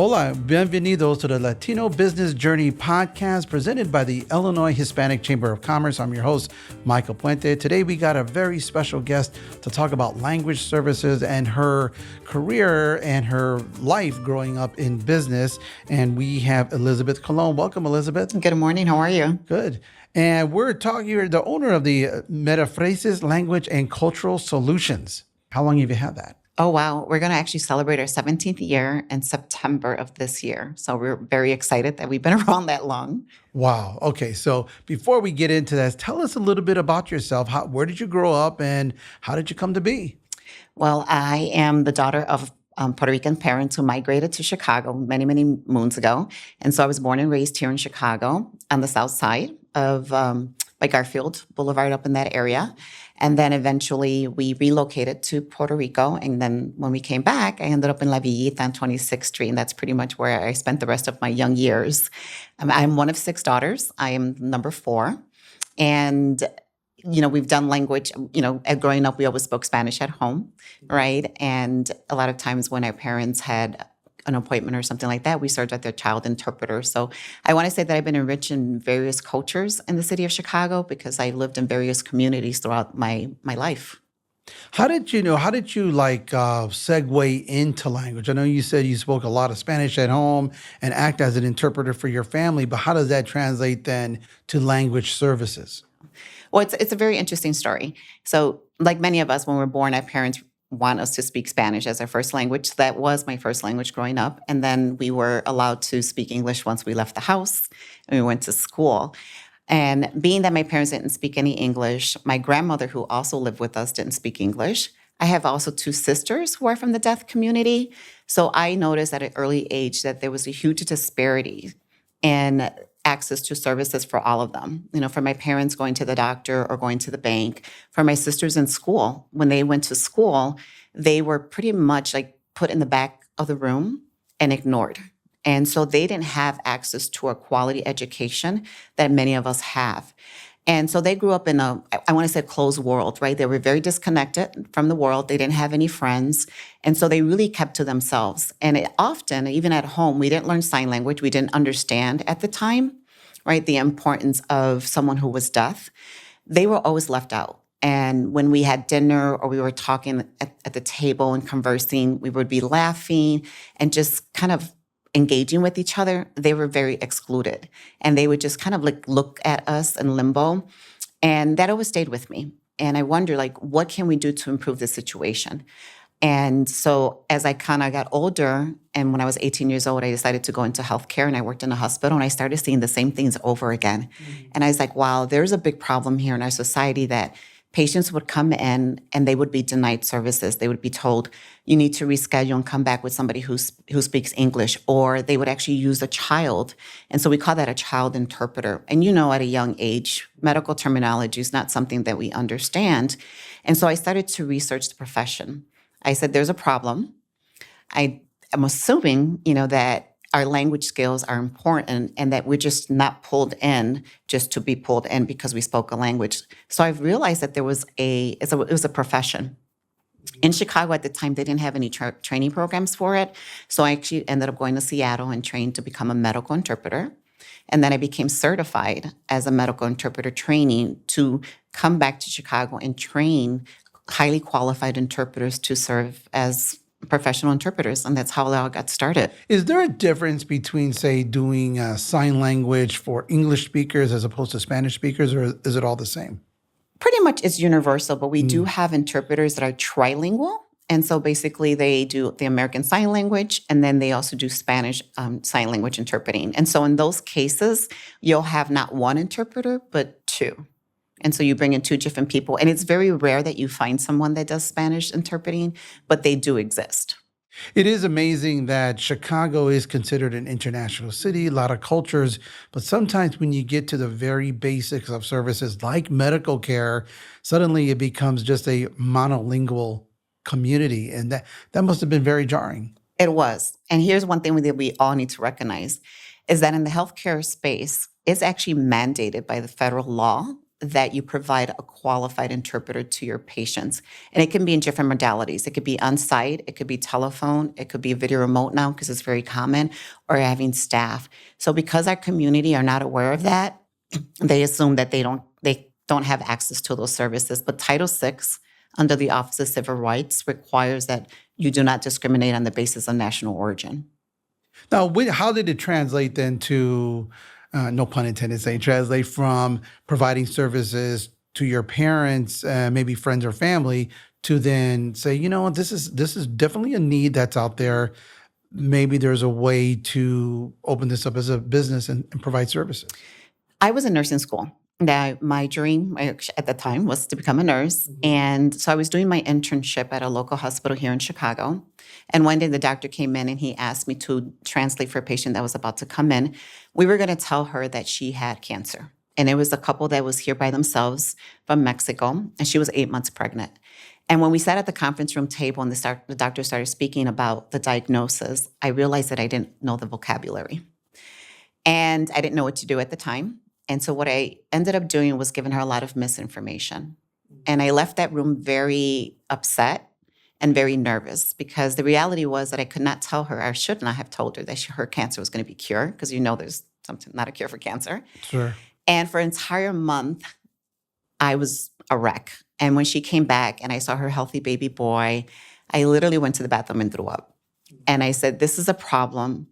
Hola, bienvenidos to the Latino Business Journey podcast presented by the Illinois Hispanic Chamber of Commerce. I'm your host, Michael Puente. Today we got a very special guest to talk about language services and her career and her life growing up in business. And we have Elizabeth Colón. Welcome, Elizabeth. Good morning. How are you? Good. And we're talking, you're the owner of the Metaphrasis Language and Cultural Solutions. How long have you had that? Oh, wow. We're going to actually celebrate our 17th year in September of this year. So we're very excited that we've been around that long. Wow. Okay. So before we get into that, tell us a little bit about yourself. Where did you grow up and how did you come to be? Well, I am the daughter of Puerto Rican parents who migrated to Chicago many, many moons ago. And so I was born and raised here in Chicago on the south side of by Garfield Boulevard up in that area. And then eventually we relocated to Puerto Rico. And then when we came back, I ended up in La Villita on 26th Street. And that's pretty much where I spent the rest of my young years. I'm one of 6 daughters. I am number 4. And, we've done language, growing up, we always spoke Spanish at home, right? And a lot of times when our parents had an appointment or something like that, we served as their child interpreter. So I want to say that I've been enriched in various cultures in the city of Chicago because I lived in various communities throughout my life. How did you segue into language? I know you said you spoke a lot of Spanish at home and act as an interpreter for your family, but how does that translate then to language services? Well, it's a very interesting story. So like many of us, when we're born, our parents want us to speak Spanish as our first language. That was my first language growing up. And then we were allowed to speak English once we left the house and we went to school. And being that my parents didn't speak any English, my grandmother, who also lived with us, didn't speak English. I have also 2 sisters who are from the deaf community. So I noticed at an early age that there was a huge disparity in access to services for all of them. For my parents going to the doctor or going to the bank, for my sisters in school, when they went to school, they were pretty much like put in the back of the room and ignored. And so they didn't have access to a quality education that many of us have. And so they grew up in I want to say, closed world, right? They were very disconnected from the world. They didn't have any friends. And so they really kept to themselves. And often, even at home, we didn't learn sign language. We didn't understand at the time, right, the importance of someone who was deaf. They were always left out. And when we had dinner or we were talking at the table and conversing, we would be laughing and just kind of engaging with each other. They were very excluded. And they would just kind of like look at us in limbo. And that always stayed with me. And I wonder, what can we do to improve the situation? And so as I kind of got older, and when I was 18 years old, I decided to go into healthcare, and I worked in a hospital, and I started seeing the same things over again. Mm-hmm. And I was like, wow, there's a big problem here in our society that patients would come in and they would be denied services. They would be told, you need to reschedule and come back with somebody who speaks English, or they would actually use a child. And so we call that a child interpreter. And at a young age, medical terminology is not something that we understand. And so I started to research the profession. I said, there's a problem. I am assuming, that our language skills are important and that we're just not pulled in just to be pulled in because we spoke a language. So I've realized that it was a profession. In Chicago at the time, they didn't have any training programs for it. So I actually ended up going to Seattle and trained to become a medical interpreter. And then I became certified as a medical interpreter training to come back to Chicago and train highly qualified interpreters to serve as professional interpreters, and that's how it all got started. Is there a difference between, say, doing sign language for English speakers as opposed to Spanish speakers, or is it all the same? Pretty much it's universal, but we do have interpreters that are trilingual. And so basically they do the American Sign Language, and then they also do Spanish Sign Language interpreting. And so in those cases, you'll have not one interpreter, but 2. And so you bring in 2 different people. And it's very rare that you find someone that does Spanish interpreting, but they do exist. It is amazing that Chicago is considered an international city, a lot of cultures, but sometimes when you get to the very basics of services like medical care, suddenly it becomes just a monolingual community. And that must have been very jarring. It was. And here's one thing that we all need to recognize is that in the healthcare space, it's actually mandated by the federal law that you provide a qualified interpreter to your patients. And it can be in different modalities. It could be on site, it could be telephone, it could be video remote now because it's very common, or having staff. So because our community are not aware of that, they assume that they don't have access to those services. But Title VI, under the Office of Civil Rights, requires that you do not discriminate on the basis of national origin. Now, how did it translate then to, no pun intended, translate from providing services to your parents, maybe friends or family, to then say, this is definitely a need that's out there. Maybe there's a way to open this up as a business and provide services. I was in nursing school. Now, my dream at the time was to become a nurse. And so I was doing my internship at a local hospital here in Chicago. And one day the doctor came in and he asked me to translate for a patient that was about to come in. We were going to tell her that she had cancer. And it was a couple that was here by themselves from Mexico. And she was 8 months pregnant. And when we sat at the conference room table and the doctor started speaking about the diagnosis, I realized that I didn't know the vocabulary. And I didn't know what to do at the time. And so what I ended up doing was giving her a lot of misinformation. And I left that room very upset and very nervous because the reality was that I could not tell her, I should not have told her that her cancer was going to be cured because there's something, not a cure for cancer. Sure. And for an entire month, I was a wreck. And when she came back and I saw her healthy baby boy, I literally went to the bathroom and threw up. And I said, this is a problem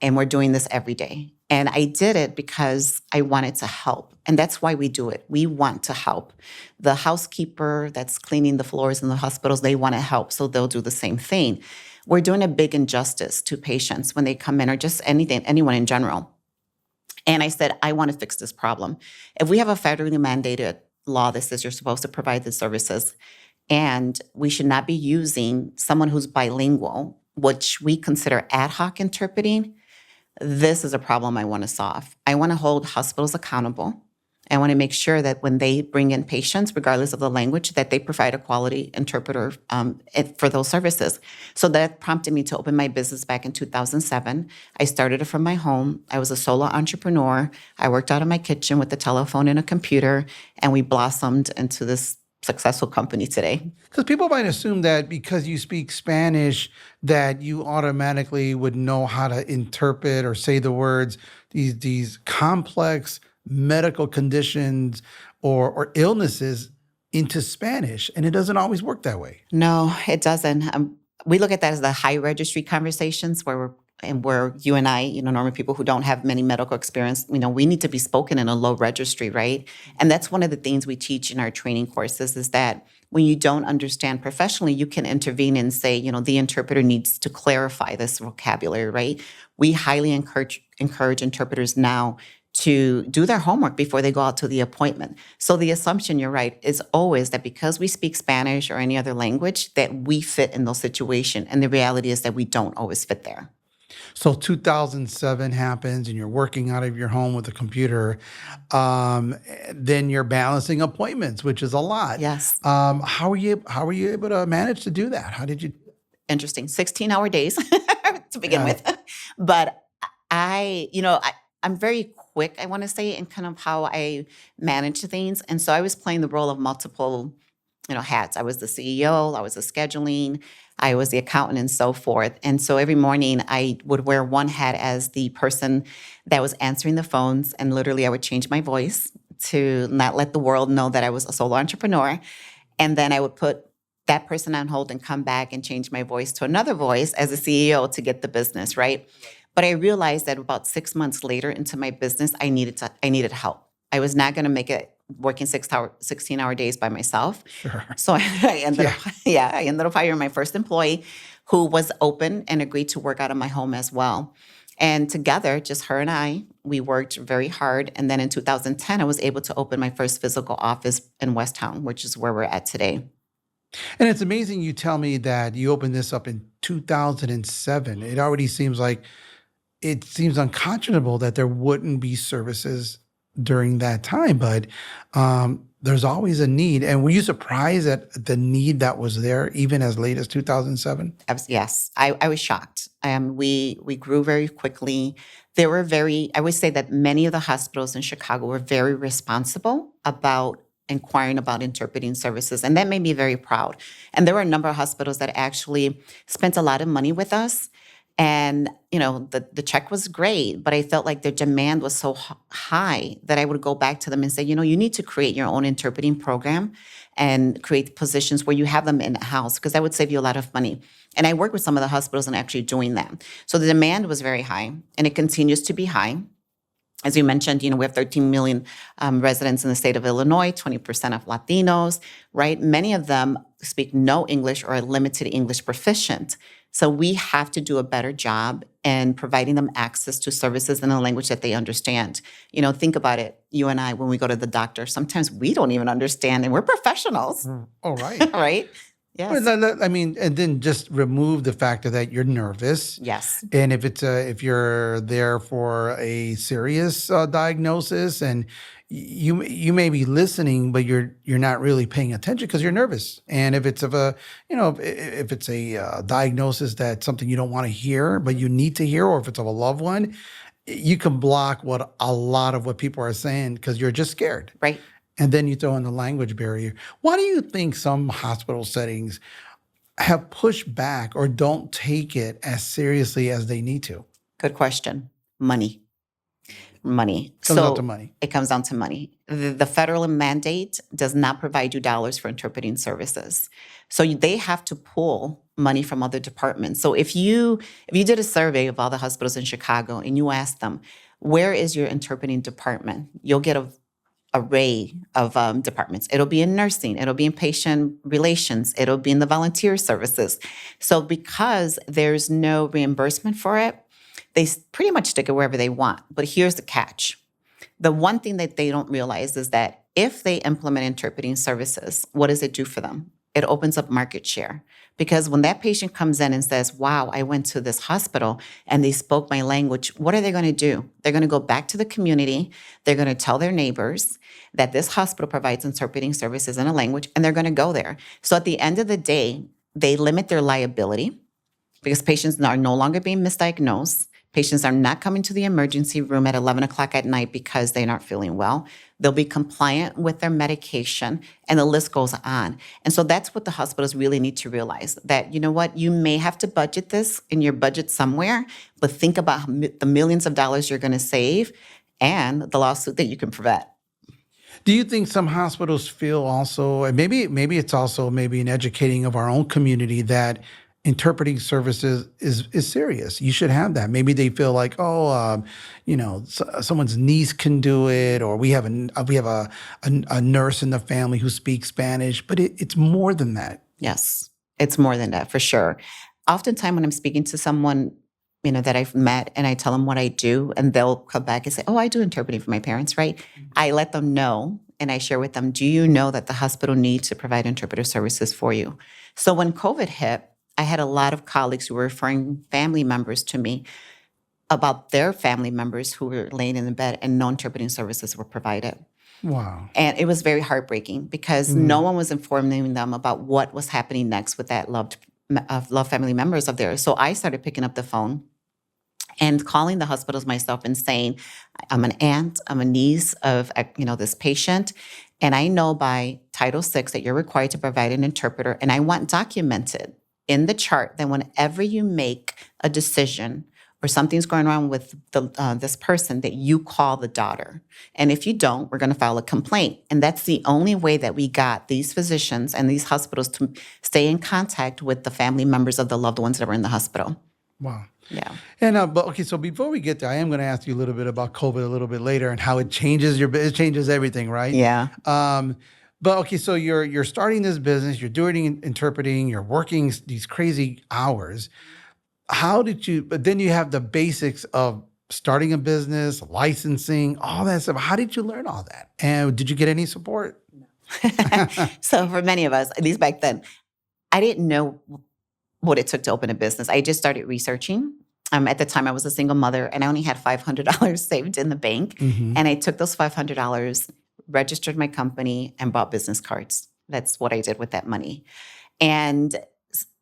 and we're doing this every day. And I did it because I wanted to help. And that's why we do it. We want to help. The housekeeper that's cleaning the floors in the hospitals, they want to help, so they'll do the same thing. We're doing a big injustice to patients when they come in, or just anyone in general. And I said, I want to fix this problem. If we have a federally mandated law that says you're supposed to provide the services, and we should not be using someone who's bilingual, which we consider ad hoc interpreting, this is a problem I want to solve. I want to hold hospitals accountable. I want to make sure that when they bring in patients, regardless of the language, that they provide a quality interpreter for those services. So that prompted me to open my business back in 2007. I started it from my home. I was a solo entrepreneur. I worked out of my kitchen with a telephone and a computer, and we blossomed into this successful company today. Because people might assume that because you speak Spanish, that you automatically would know how to interpret or say the words, these complex medical conditions or illnesses into Spanish. And it doesn't always work that way. No, it doesn't. We look at that as the high registry conversations where you and I, normal people who don't have many medical experience, we need to be spoken in a low registry, right? And that's one of the things we teach in our training courses is that when you don't understand professionally, you can intervene and say, the interpreter needs to clarify this vocabulary, right? We highly encourage interpreters now to do their homework before they go out to the appointment. So the assumption, you're right, is always that because we speak Spanish or any other language, that we fit in those situations. And the reality is that we don't always fit there. So 2007 happens and you're working out of your home with a computer. Then you're balancing appointments, which is a lot. Yes. How were you able to manage to do that? How did you? Interesting. 16-hour days to begin with. But I'm very quick, I want to say, in kind of how I manage things. And so I was playing the role of multiple, hats. I was the CEO, I was the scheduling, I was the accountant, and so forth. And so every morning I would wear one hat as the person that was answering the phones. And literally I would change my voice to not let the world know that I was a solo entrepreneur. And then I would put that person on hold and come back and change my voice to another voice as a CEO to get the business, right? But I realized that about 6 months later into my business, I needed help. I was not going to make it working 16-hour days by myself. Sure. So I ended up hiring my first employee who was open and agreed to work out of my home as well. And together, just her and I, we worked very hard. And then in 2010, I was able to open my first physical office in West Town, which is where we're at today. And it's amazing you tell me that you opened this up in 2007. It already seems unconscionable that there wouldn't be services during that time, but there's always a need. And were you surprised at the need that was there even as late as 2007? Yes, I was shocked. We grew very quickly. I would say that many of the hospitals in Chicago were very responsible about inquiring about interpreting services. And that made me very proud. And there were a number of hospitals that actually spent a lot of money with us. And, the check was great, but I felt like the demand was so high that I would go back to them and say, you need to create your own interpreting program and create positions where you have them in-house, because that would save you a lot of money. And I worked with some of the hospitals in actually doing that. So the demand was very high, and it continues to be high. As you mentioned, we have 13 million residents in the state of Illinois, 20% of Latinos, right? Many of them speak no English or are limited English proficient. So we have to do a better job in providing them access to services in a language that they understand. Think about it. You and I, when we go to the doctor, sometimes we don't even understand, and we're professionals. Oh, right. Right? Yes. Well, and then just remove the factor that you're nervous. Yes. And if you're there for a serious diagnosis, and you may be listening, but you're not really paying attention because you're nervous. And if it's if it's a diagnosis that's something you don't want to hear, but you need to hear, or if it's of a loved one, you can block a lot of what people are saying because you're just scared. Right. And then you throw in the language barrier. Why do you think some hospital settings have pushed back or don't take it as seriously as they need to? Good question. Money. Comes down to money. It comes down to money. The federal mandate does not provide you dollars for interpreting services. So they have to pull money from other departments. So if you did a survey of all the hospitals in Chicago and you asked them, where is your interpreting department? You'll get a array of departments. It'll be in nursing. It'll be in patient relations. It'll be in the volunteer services. So because there's no reimbursement for it, they pretty much stick it wherever they want. But here's the catch. The one thing that they don't realize is that if they implement interpreting services, what does it do for them? It opens up market share. Because when that patient comes in and says, wow, I went to this hospital and they spoke my language, what are they going to do? They're going to go back to the community. They're going to tell their neighbors that this hospital provides interpreting services in a language, and they're going to go there. So at the end of the day, they limit their liability because patients are no longer being misdiagnosed. Patients are not coming to the emergency room at 11 o'clock at night because they're not feeling well. They'll be compliant with their medication, and the list goes on. And so that's what the hospitals really need to realize, that, you may have to budget this in your budget somewhere, but think about the millions of dollars you're going to save and the lawsuit that you can prevent. Do you think some hospitals feel also, and maybe it's also maybe an educating of our own community, that interpreting services is serious? You should have that. Maybe they feel like, someone's niece can do it, or we have a nurse in the family who speaks Spanish, but it's more than that. Yes, it's more than that, for sure. Oftentimes when I'm speaking to someone, that I've met, and I tell them what I do, and they'll come back and say, oh, I do interpreting for my parents, right? Mm-hmm. I let them know, and I share with them, do you know that the hospital needs to provide interpreter services for you? So when COVID hit, I had a lot of colleagues who were referring family members to me about their family members who were laying in the bed and no interpreting services were provided. Wow. And it was very heartbreaking because no one was informing them about what was happening next with that loved family members of theirs. So I started picking up the phone and calling the hospitals myself and saying, I'm an aunt, I'm a niece of this patient, and I know by Title VI that you're required to provide an interpreter, and I want documented in the chart that whenever you make a decision or something's going on with this person, that you call the daughter. And if you don't, we're going to file a complaint. And that's the only way that we got these physicians and these hospitals to stay in contact with the family members of the loved ones that were in the hospital. Wow. Yeah. And so before we get there, I am going to ask you a little bit about COVID a little bit later and how it changes everything, right? Yeah. But okay, so you're starting this business, you're doing interpreting, you're working these crazy hours. But then you have the basics of starting a business, licensing, all that stuff. How did you learn all that? And did you get any support? No. So for many of us, at least back then, I didn't know what it took to open a business. I just started researching. At the time, I was a single mother, and I only had $500 saved in the bank. Mm-hmm. And I took those $500, registered my company, and bought business cards. That's what I did with that money. And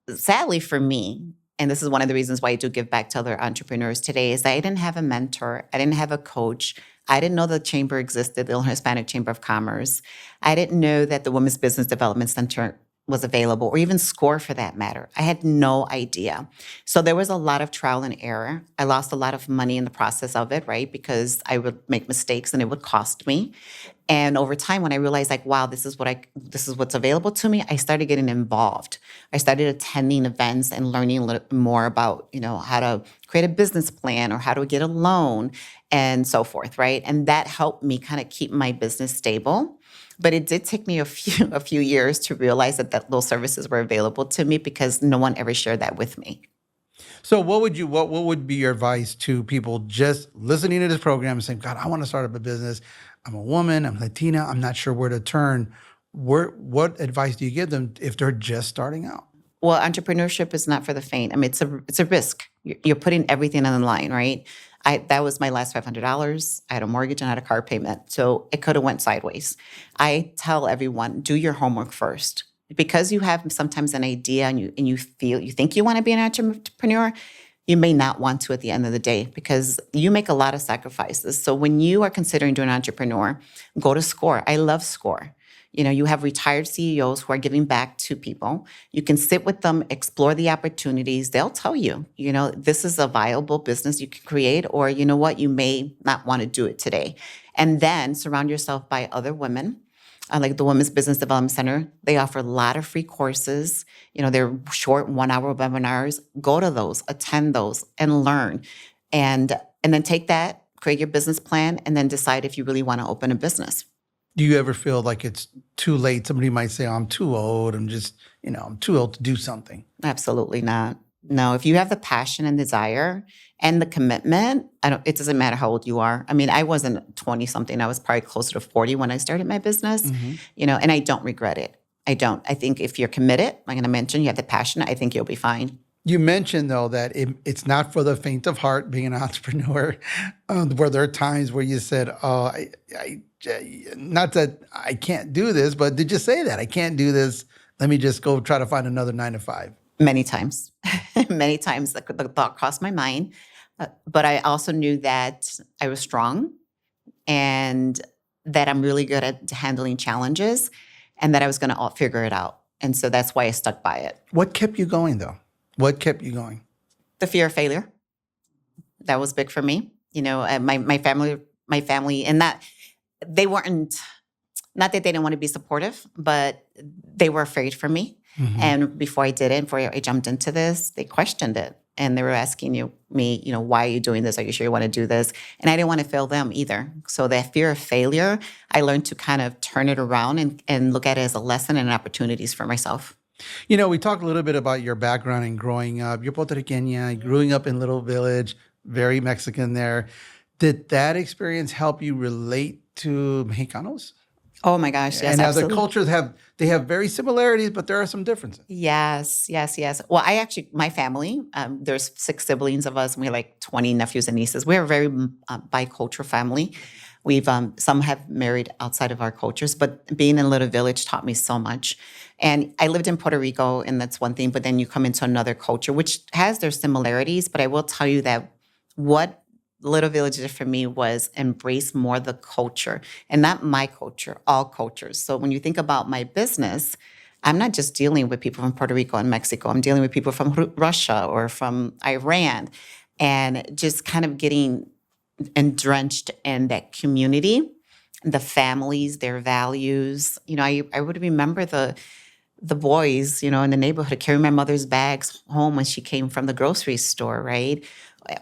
sadly for me, and this is one of the reasons why I do give back to other entrepreneurs today, is that I didn't have a mentor. I didn't have a coach. I didn't know the chamber existed, the Illinois Hispanic Chamber of Commerce. I didn't know that the Women's Business Development Center was available, or even SCORE for that matter. I had no idea. So there was a lot of trial and error. I lost a lot of money in the process of it, right? Because I would make mistakes and it would cost me. And over time, when I realized like, wow, this is what's available to me, I started getting involved. I started attending events and learning a little more about, how to create a business plan or how to get a loan and so forth, right? And that helped me kind of keep my business stable. But it did take me a few years to realize that those services were available to me because no one ever shared that with me. So what would be your advice to people just listening to this program and saying, God, I want to start up a business. I'm a woman, I'm Latina, I'm not sure where to turn. What advice do you give them if they're just starting out? Well, entrepreneurship is not for the faint. I mean, it's a risk. You're putting everything on the line, right? That was my last $500. I had a mortgage and I had a car payment. So it could have went sideways. I tell everyone, do your homework first. Because you have sometimes an idea and you think you want to be an entrepreneur, you may not want to at the end of the day because you make a lot of sacrifices. So when you are considering doing an entrepreneur, go to SCORE. I love SCORE. You have retired CEOs who are giving back to people. You can sit with them, explore the opportunities. They'll tell you, this is a viable business you can create, or you know what, you may not want to do it today. And then surround yourself by other women. Like the Women's Business Development Center, they offer a lot of free courses. They're short 1-hour webinars. Go to those, attend those, and learn. And then take that, create your business plan, and then decide if you really want to open a business. Do you ever feel like it's too late? Somebody might say, oh, I'm too old. I'm just, I'm too old to do something. Absolutely not. No, if you have the passion and desire and the commitment, it doesn't matter how old you are. I mean, I wasn't 20 something. I was probably closer to 40 when I started my business, and I don't regret it. I don't. I think if you're committed, like I mentioned, you have the passion, I think you'll be fine. You mentioned, though, that it's not for the faint of heart being an entrepreneur. Were there times where you said, oh, not that I can't do this, but did you say that? I can't do this. Let me just go try to find another 9 to 5. Many times. Many times the thought crossed my mind. But I also knew that I was strong and that I'm really good at handling challenges and that I was going to figure it out. And so that's why I stuck by it. What kept you going, though? What kept you going? The fear of failure. That was big for me. My family, and that they weren't, not that they didn't want to be supportive, but they were afraid for me. Mm-hmm. And before I did it, before I jumped into this, they questioned it. And they were asking me, why are you doing this? Are you sure you want to do this? And I didn't want to fail them either. So that fear of failure, I learned to kind of turn it around and look at it as a lesson and opportunities for myself. We talked a little bit about your background and growing up. You're Puerto Rican, growing up in a little village, very Mexican there. Did that experience help you relate to Mexicanos? Oh my gosh, yes, and absolutely. The cultures have very similarities, but there are some differences. Yes. Well, my family, there's 6 siblings of us, and we have like 20 nephews and nieces. We're a very bicultural family. We've some have married outside of our cultures, but being in a little village taught me so much. And I lived in Puerto Rico, and that's one thing. But then you come into another culture, which has their similarities. But I will tell you that what Little Village did for me was embrace more the culture, and not my culture, all cultures. So when you think about my business, I'm not just dealing with people from Puerto Rico and Mexico. I'm dealing with people from Russia or from Iran, and just kind of getting drenched in that community, the families, their values. I would remember the boys, in the neighborhood carrying my mother's bags home when she came from the grocery store, right?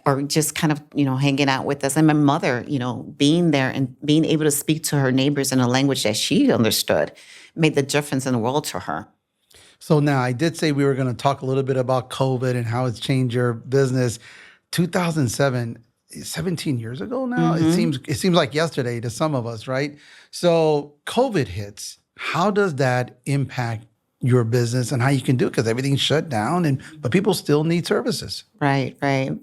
Or just kind of, hanging out with us. And my mother, being there and being able to speak to her neighbors in a language that she understood made the difference in the world to her. So now I did say we were going to talk a little bit about COVID and how it's changed your business. 2007, 17 years ago now. Mm-hmm. It seems like yesterday to some of us, right? So COVID hits. How does that impact your business and how you can do it? Because everything's shut down, but people still need services. Right.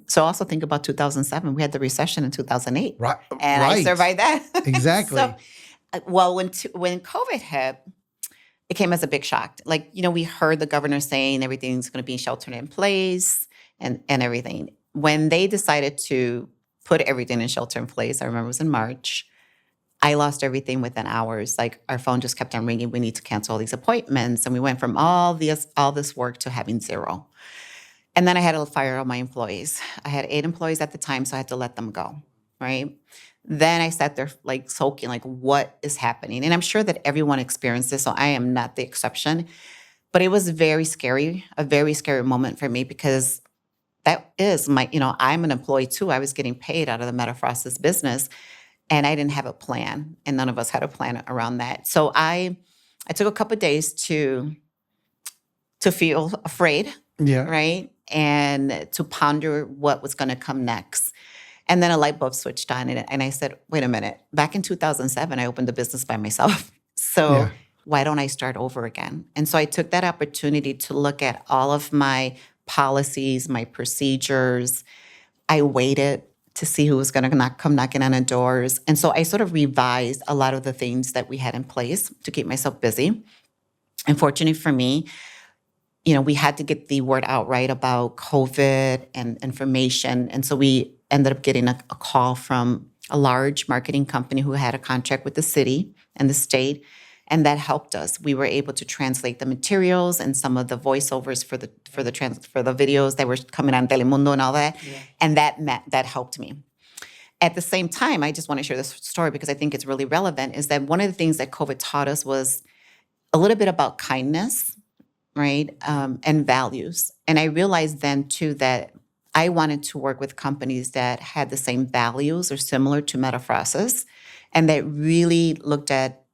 So also think about 2007. We had the recession in 2008. Right. And I survived that. Exactly. When COVID hit, it came as a big shock. We heard the governor saying everything's going to be sheltered in place. and everything. When they decided to put everything in shelter in place, I remember it was in March, I lost everything within hours. Like our phone just kept on ringing. We need to cancel all these appointments. And we went from all this work to having zero. And then I had to fire all my employees. I had 8 employees at the time, so I had to let them go, right? Then I sat there like soaking, like what is happening? And I'm sure that everyone experienced this, so I am not the exception. But it was very scary, a very scary moment for me because that is my, I'm an employee too. I was getting paid out of the Metaphrasis business and I didn't have a plan and none of us had a plan around that. So I took a couple of days to feel afraid, right? And to ponder what was going to come next. And then a light bulb switched on and I said, wait a minute, back in 2007, I opened a business by myself. So why don't I start over again? And so I took that opportunity to look at all of my policies, my procedures. I waited to see who was going to come knocking on the doors. And so I sort of revised a lot of the things that we had in place to keep myself busy. And fortunately for me, we had to get the word out, right, about COVID and information. And so we ended up getting a call from a large marketing company who had a contract with the city and the state. And that helped us. We were able to translate the materials and some of the voiceovers for the videos that were coming on Telemundo and all that. Yeah. And that helped me. At the same time, I just want to share this story because I think it's really relevant, is that one of the things that COVID taught us was a little bit about kindness, right? And values. And I realized then too that I wanted to work with companies that had the same values or similar to Metaphrasis and that really looked at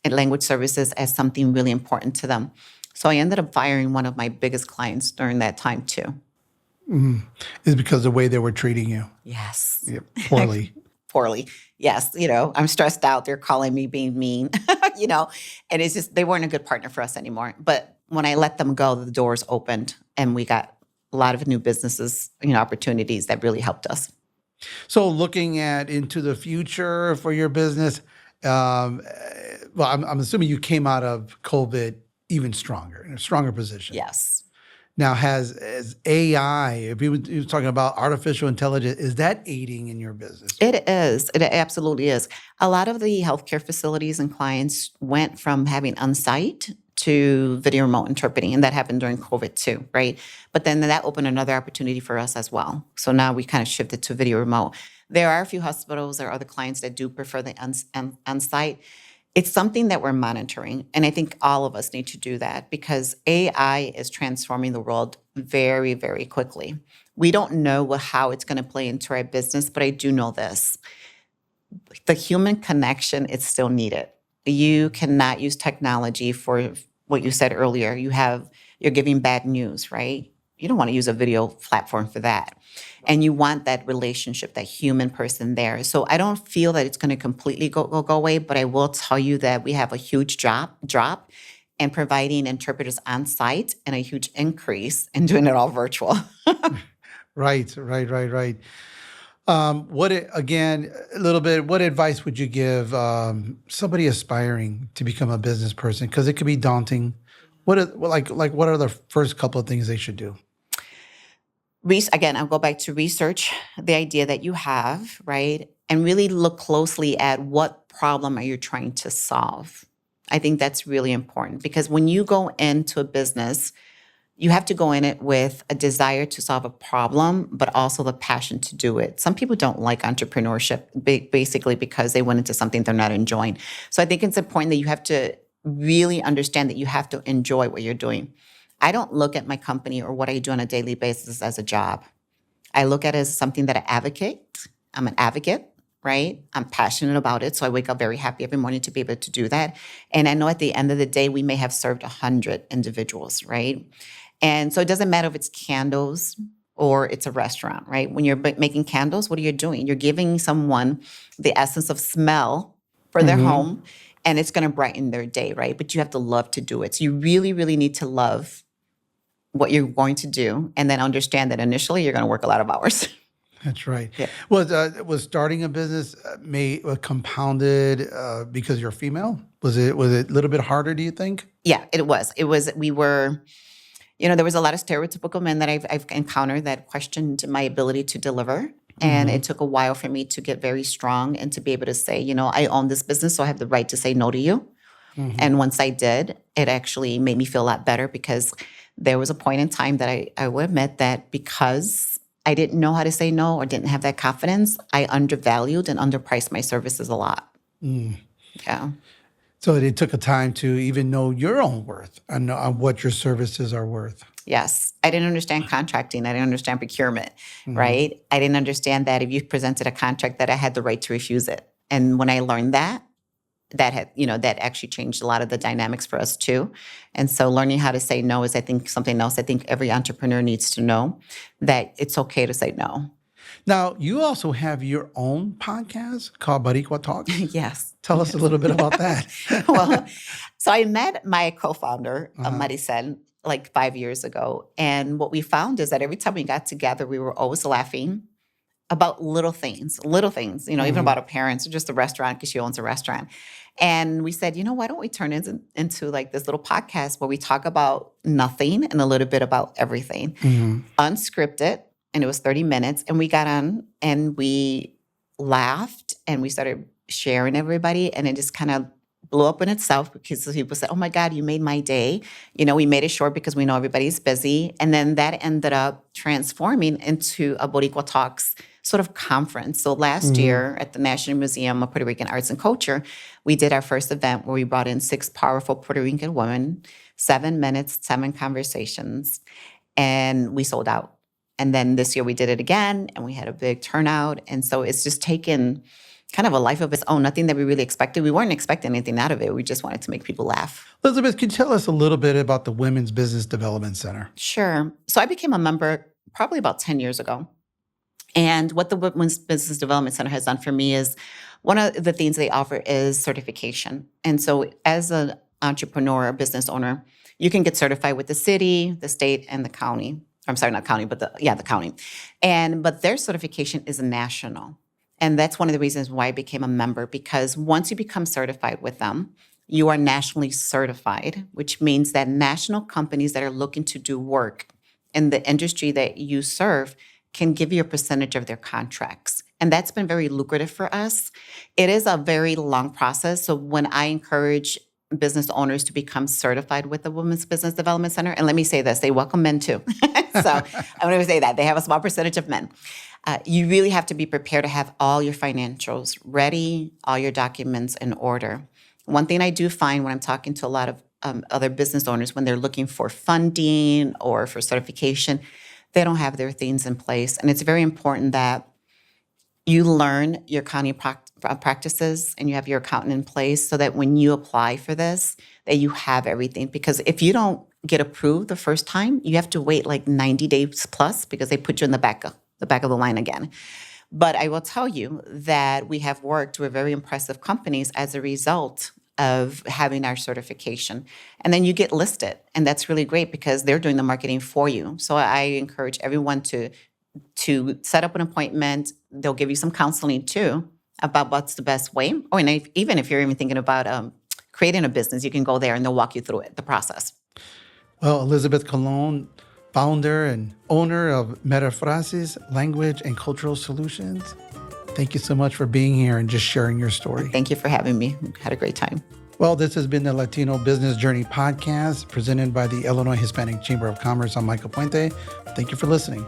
language services as something really important to them. So I ended up firing one of my biggest clients during that time too. Mm. Is because the way they were treating you? Yes. Yeah, poorly. Poorly. Yes. I'm stressed out. They're calling me being mean, and it's just, they weren't a good partner for us anymore. But when I let them go, the doors opened and we got a lot of new businesses, opportunities that really helped us. So looking into the future for your business, I'm assuming you came out of COVID even stronger, in a stronger position. Yes. Now, has AI, if you were talking about artificial intelligence, is that aiding in your business? It is. It absolutely is. A lot of the healthcare facilities and clients went from having on-site to video remote interpreting, and that happened during COVID too, right? But then that opened another opportunity for us as well. So now we kind of shifted to video remote. There are a few hospitals or other clients that do prefer the on-site. It's something that we're monitoring, and I think all of us need to do that because AI is transforming the world very, very quickly. We don't know how it's going to play into our business, but I do know this. The human connection is still needed. You cannot use technology for what you said earlier. You're giving bad news, right? You don't want to use a video platform for that. And you want that relationship, that human person there. So I don't feel that it's going to completely go away, but I will tell you that we have a huge drop in providing interpreters on site and a huge increase in doing it all virtual. Right. What advice would you give somebody aspiring to become a business person? Because it could be daunting. What are the first couple of things they should do? Again, I'll go back to research the idea that you have, right? And really look closely at what problem are you trying to solve. I think that's really important because when you go into a business, you have to go in it with a desire to solve a problem, but also the passion to do it. Some people don't like entrepreneurship basically because they went into something they're not enjoying. So I think it's important that you have to really understand that you have to enjoy what you're doing. I don't look at my company or what I do on a daily basis as a job. I look at it as something that I advocate. I'm an advocate, right? I'm passionate about it. So I wake up very happy every morning to be able to do that. And I know at the end of the day, we may have served 100 individuals, right? And so it doesn't matter if it's candles or it's a restaurant, right? When you're making candles, what are you doing? You're giving someone the essence of smell for their home, and it's going to brighten their day, right? But you have to love to do it. So you really, really need to love what you're going to do and then understand that initially you're going to work a lot of hours. That's right. Yeah. Was starting a business compounded because you're female? Was it a little bit harder, do you think? Yeah, it was. We were there was a lot of stereotypical men that I've encountered that questioned my ability to deliver. And it took a while for me to get very strong and to be able to say, I own this business, so I have the right to say no to you. And once I did, it actually made me feel a lot better, because there was a point in time that I will admit that because I didn't know how to say no or didn't have that confidence, I undervalued and underpriced my services a lot. Yeah. So it took a time to even know your own worth and what your services are worth. Yes. I didn't understand contracting. I didn't understand procurement, right? I didn't understand that if you presented a contract that I had the right to refuse it. And when I learned that that actually changed a lot of the dynamics for us too. And so learning how to say no is, I think, something else I think every entrepreneur needs to know, that it's okay to say no. Now, you also have your own podcast called Boricua Talks. Yes. Tell us a little bit about that. Well, so I met my co-founder, Maricel, like 5 years ago. And what we found is that every time we got together, we were always laughing about little things, even about our parents or just the restaurant, because she owns a restaurant. And we said, why don't we turn it into like this little podcast where we talk about nothing and a little bit about everything, unscripted. And it was 30 minutes. And we got on and we laughed and we started sharing everybody. And it just kind of blew up in itself, because people said, oh my God, you made my day. We made it short because we know everybody's busy. And then that ended up transforming into a Boricua Talks sort of conference. So last year at the National Museum of Puerto Rican Arts and Culture, we did our first event where we brought in 6 powerful Puerto Rican women, 7 minutes, 7 conversations, and we sold out. And then this year we did it again and we had a big turnout. And so it's just taken kind of a life of its own, nothing that we really expected. We weren't expecting anything out of it. We just wanted to make people laugh. Elizabeth, could you tell us a little bit about the Women's Business Development Center? Sure. So I became a member probably about 10 years ago. And what the Women's Business Development Center has done for me is, one of the things they offer is certification. And so as an entrepreneur or business owner, you can get certified with the city, the state, and the county. I'm sorry, not county, but the county. But their certification is national. And that's one of the reasons why I became a member, because once you become certified with them, you are nationally certified, which means that national companies that are looking to do work in the industry that you serve can give you a percentage of their contracts. And that's been very lucrative for us. It is a very long process. So when I encourage business owners to become certified with the Women's Business Development Center, and let me say this, they welcome men too. So I'm going to say that. They have a small percentage of men. You really have to be prepared to have all your financials ready, all your documents in order. One thing I do find when I'm talking to a lot of other business owners, when they're looking for funding or for certification, they don't have their things in place. And it's very important that you learn your accounting practices and you have your accountant in place, so that when you apply for this, that you have everything. Because if you don't get approved the first time, you have to wait like 90 days plus, because they put you in the back of the line again. But I will tell you that we have worked with very impressive companies as a result of having our certification. And then you get listed. And that's really great, because they're doing the marketing for you. So I encourage everyone to set up an appointment. They'll give you some counseling too about what's the best way. Or even if you're even thinking about creating a business, you can go there and they'll walk you through it, the process. Well, Elizabeth Colón, founder and owner of Metaphrasis, Language and Cultural Solutions. Thank you so much for being here and just sharing your story. Thank you for having me. Had a great time. Well, this has been the Latino Business Journey podcast presented by the Illinois Hispanic Chamber of Commerce. I'm Michael Puente. Thank you for listening.